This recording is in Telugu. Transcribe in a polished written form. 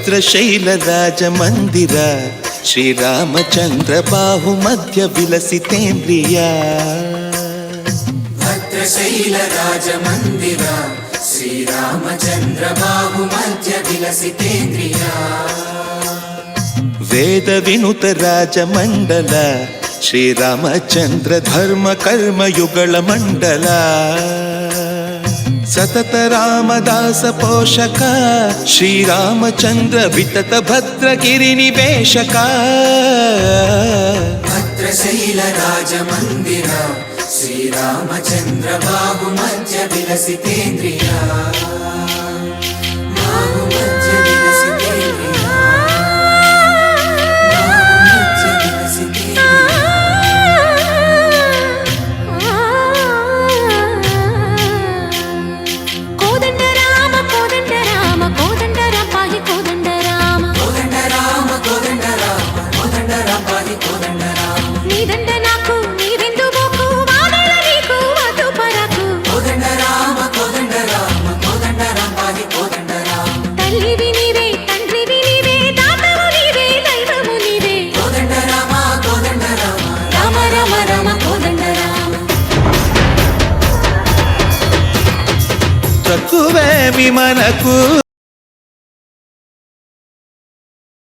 భద్రశైల రాజమందిర శ్రీరామచంద్ర బాహు మధ్య విలసితేంద్రియ భద్రశైల రాజమందిర శ్రీరామచంద్ర బాహు మధ్య విలసితేంద్రియ వేద వినుత రాజమండల శ్రీరామచంద్ర ధర్మ కర్మಯುಗಳ ಮಂಡಲ ಸತತ ರಾಮದಾಸ ಪೋಷಕ ಶ್ರೀರಾಮಚಂದ್ರ ವಿತತ ಭದ್ರಗಿರಿ ನಿವೇಶಕ ಭದ್ರಶೈಲ ರಾಜಮಂದಿರ ಶ್ರೀರಾಮಚಂದ್ರ ಬಾಹು ಮಧ್ಯ ವಿಲಸಿತೇಂದ್ರಿಯ ಬಾಹು ಮಧ್ಯ ವಿಲಸಿತೇಂದ್ರಿಯ తక్కువేమి మనకు